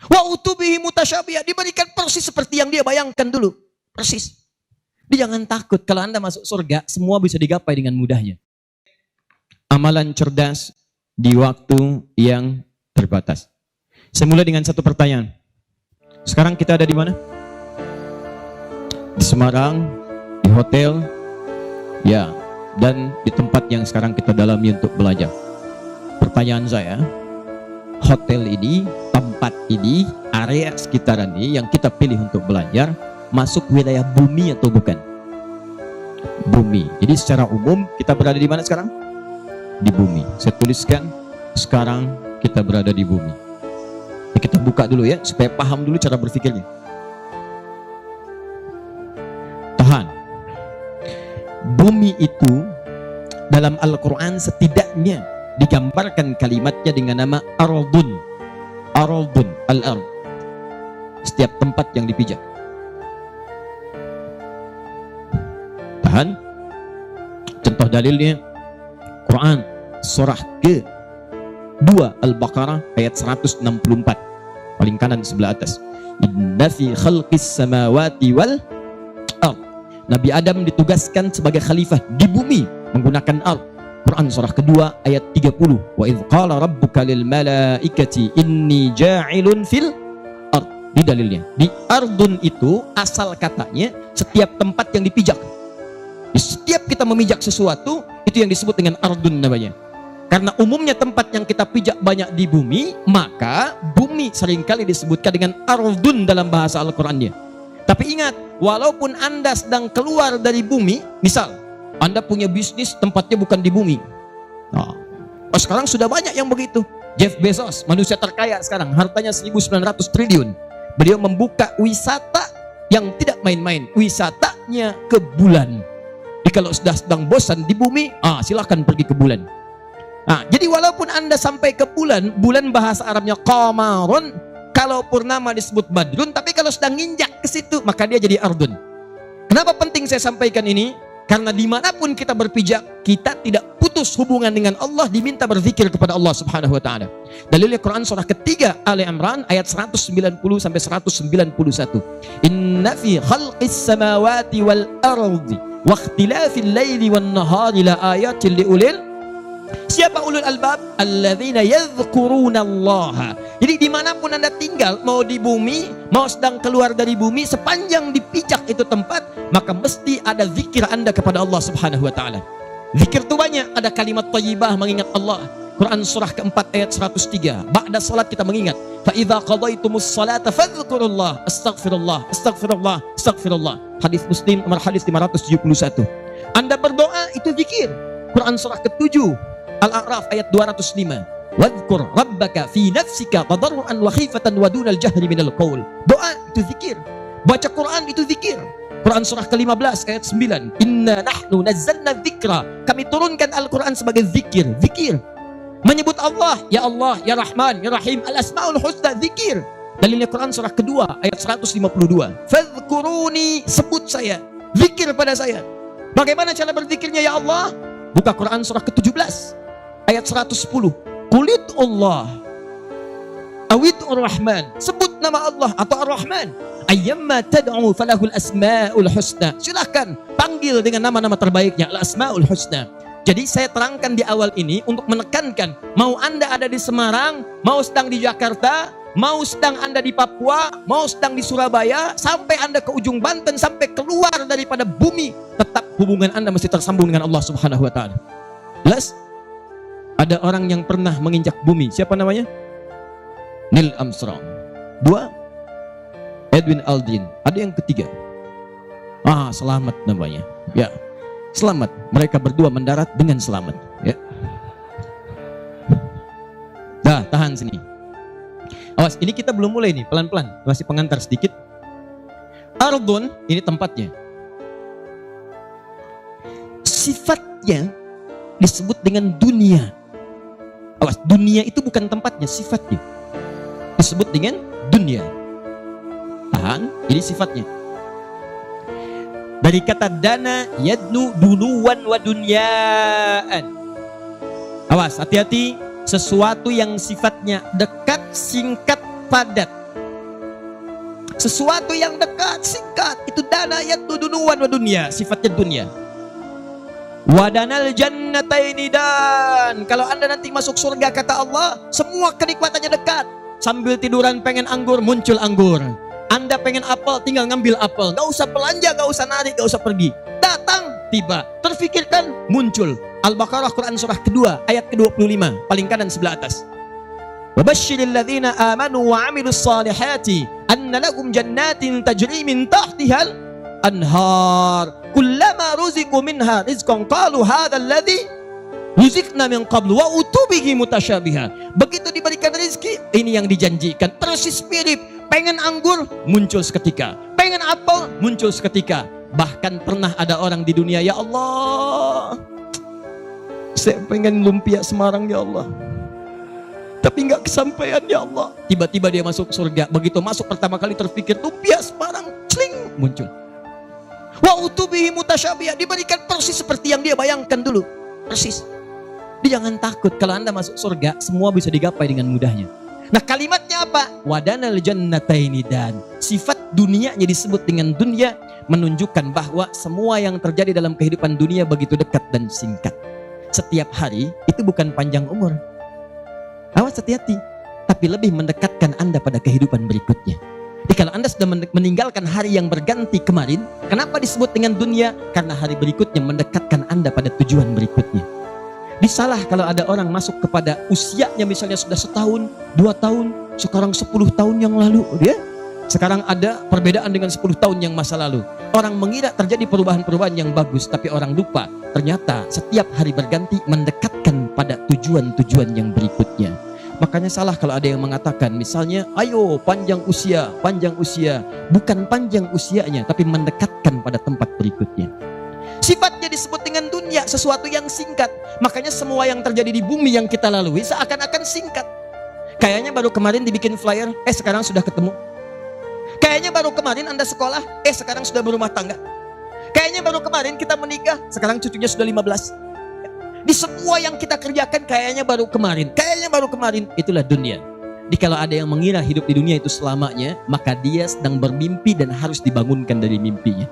Wa utubihi mutasyabiha, diberikan persis seperti yang dia bayangkan dulu. Persis. Dia jangan takut kalau Anda masuk surga, semua bisa digapai dengan mudahnya. Amalan cerdas di waktu yang terbatas. Saya mulai dengan satu pertanyaan. Sekarang kita ada di mana? Di Semarang, di hotel, ya, dan di tempat yang sekarang kita dalami untuk belajar. Pertanyaan saya, hotel ini, tempat ini, area sekitaran ini yang kita pilih untuk belajar, masuk wilayah bumi atau bukan? Bumi. Jadi secara umum kita berada di mana sekarang? Di bumi. Saya tuliskan, sekarang kita berada di bumi. Ya, kita buka dulu ya, supaya paham dulu cara berpikirnya. Tahan. Bumi itu dalam Al-Quran setidaknya digambarkan kalimatnya dengan nama Ardun. Ardun, al-ard. Setiap tempat yang dipijak. Tahan. Contoh dalilnya Quran surah ke-2 Al-Baqarah ayat 164. Paling kanan sebelah atas. Inna fi khalqis samawati wal ard. Nabi Adam ditugaskan sebagai khalifah di bumi menggunakan ard. Quran surah kedua ayat 30. Wa idh qala rabbuka lil malaikati inni ja'ilun fil ard. Di dalilnya. Di ardun itu asal katanya setiap tempat yang dipijak. Di setiap kita memijak sesuatu, itu yang disebut dengan ardun namanya. Karena umumnya tempat yang kita pijak banyak di bumi, maka bumi seringkali disebutkan dengan ardun dalam bahasa Al-Qur'annya. Tapi ingat, walaupun Anda sedang keluar dari bumi, misal Anda punya bisnis tempatnya bukan di bumi. Nah, sekarang sudah banyak yang begitu. Jeff Bezos, manusia terkaya sekarang, hartanya 1.900 triliun. Beliau membuka wisata yang tidak main-main, wisatanya ke bulan. Jadi kalau sudah sedang bosan di bumi, silahkan pergi ke bulan. Nah, jadi walaupun Anda sampai ke bulan, bulan bahasa Arabnya qamarun, kalau purnama disebut badrun, tapi kalau sedang nginjak ke situ, maka dia jadi ardun. Kenapa penting saya sampaikan ini? Karena dimanapun kita berpijak, kita tidak putus hubungan dengan Allah, diminta berzikir kepada Allah Subhanahu wa Ta'ala. Dalilnya Quran surah ketiga Ali Imran ayat 190 sampai 191. Inna fi khalqis samawati wal ardi wa ikhtilafil laili wan nahari la ayatin liulil. Siapa ulul albab? Alladzina yadhkuruna Allah. Jadi dimanapun Anda tinggal, mau di bumi, mau sedang keluar dari bumi, sepanjang dipijak itu tempat, maka mesti ada zikir Anda kepada Allah Subhanahu wa Ta'ala. Zikir itu banyak, ada kalimat thayyibah mengingat Allah. Quran surah keempat ayat 103. Ba'da salat kita mengingat. Fa idza qadaitumus salata fadhkurullah, astaghfirullah, astaghfirullah, astaghfirullah. Hadis Muslim nomor hadis 571. Anda berdoa itu zikir. Quran surah ke-7 Al-A'raf ayat 205. Wadhkur rabbaka fi nafsika tadarruan wa khifatan wa dunal jahri minal qaul. Doa itu zikir. Baca Quran itu zikir. Quran surah ke-15 ayat 9. Inna nahnu nazzalna dzikra. Kami turunkan Al-Quran sebagai zikir. Zikir. Menyebut Allah, ya Allah, ya Rahman, ya Rahim, al-asmaul husna, zikir. Dalilnya Quran surah kedua ayat 152. Fadhkuruni, sebut saya. Zikir pada saya. Bagaimana cara berzikirnya ya Allah? Buka Quran surah ke-17 ayat 110. Qulit Allah awid ar-Rahman, sebut nama Allah atau ar-Rahman. Ayyamma tad'u falahul asmaul husna. Silakan panggil dengan nama-nama terbaiknya, al-asmaul husna. Jadi saya terangkan di awal ini untuk menekankan, mau Anda ada di Semarang, mau sedang di Jakarta, mau sedang Anda di Papua, mau sedang di Surabaya, sampai Anda ke ujung Banten, sampai keluar daripada bumi, tetap hubungan Anda mesti tersambung dengan Allah Subhanahu wa Ta'ala. Jelas? Ada orang yang pernah menginjak bumi. Siapa namanya? Neil Armstrong. 2, Edwin Aldrin. Ada yang ketiga. Selamat namanya. Ya, selamat. Mereka berdua mendarat dengan selamat. Ya. Dah, tahan sini. Awas, ini kita belum mulai nih, pelan-pelan. Masih pengantar sedikit. Ardun, ini tempatnya. Sifatnya disebut dengan dunia. Awas, dunia itu bukan tempatnya, sifatnya disebut dengan dunia. Tahan, ini sifatnya. Dari kata dana yadnu dunuwan wa dunyaan. Awas, hati-hati. Sesuatu yang sifatnya dekat, singkat, padat. Sesuatu yang dekat, singkat. Itu dana yatudunuwan wa dunia, sifatnya dunia. Wadanal jannataini, dan kalau Anda nanti masuk surga kata Allah, semua kenikmatannya dekat. Sambil tiduran pengen anggur, muncul anggur. Anda pengen apel, tinggal ngambil apel. Gak usah belanja, gak usah narik, gak usah pergi. Datang, tiba. Terfikirkan, muncul. Al-Baqarah Quran surah kedua ayat ke-25, paling kanan sebelah atas. Wabashshiril ladzina amanu wa 'amilus salihati anna lahum jannatin tajri min tahtihal anhar kullama ruziqu minha rizqan qalu hadzal ladzi ruziqna min qablu wa utubihi mutasyabiha. Begitu diberikan rezeki, ini yang dijanjikan, persis mirip. Pengen anggur, muncul seketika. Pengen apel, muncul seketika. Bahkan pernah ada orang di dunia, ya Allah, saya pengen lumpia Semarang ya Allah, tapi nggak kesampaian ya Allah. Tiba-tiba dia masuk surga. Begitu masuk pertama kali terpikir lumpia Semarang, cling, muncul. Wa utubihi mutasyabiha, diberikan persis seperti yang dia bayangkan dulu, persis. Dia jangan takut, kalau Anda masuk surga semua bisa digapai dengan mudahnya. Nah, kalimatnya apa? Wadanal jannataini, dan sifat dunianya disebut dengan dunia, menunjukkan bahwa semua yang terjadi dalam kehidupan dunia begitu dekat dan singkat. Setiap hari itu bukan panjang umur. Awas, hati-hati. Tapi lebih mendekatkan Anda pada kehidupan berikutnya. Jadi kalau Anda sudah meninggalkan hari yang berganti kemarin, kenapa disebut dengan dunia? Karena hari berikutnya mendekatkan Anda pada tujuan berikutnya. Disalah kalau ada orang masuk kepada usianya misalnya sudah 1 tahun, 2 tahun, sekarang 10 tahun yang lalu. Dia sekarang ada perbedaan dengan 10 tahun yang masa lalu. Orang mengira terjadi perubahan-perubahan yang bagus, tapi orang lupa ternyata setiap hari berganti mendekatkan pada tujuan-tujuan yang berikutnya. Makanya salah kalau ada yang mengatakan misalnya, ayo panjang usia. Bukan panjang usianya, tapi mendekatkan pada tempat berikutnya. Sifatnya disebut dengan dunia, sesuatu yang singkat. Makanya semua yang terjadi di bumi yang kita lalui seakan-akan singkat. Kayaknya baru kemarin dibikin flyer, sekarang sudah ketemu. Kayaknya baru kemarin Anda sekolah, sekarang sudah berumah tangga. Kayaknya baru kemarin kita menikah, sekarang cucunya sudah 15. Di semua yang kita kerjakan kayaknya baru kemarin, itulah dunia. Jadi kalau ada yang mengira hidup di dunia itu selamanya, maka dia sedang bermimpi dan harus dibangunkan dari mimpinya.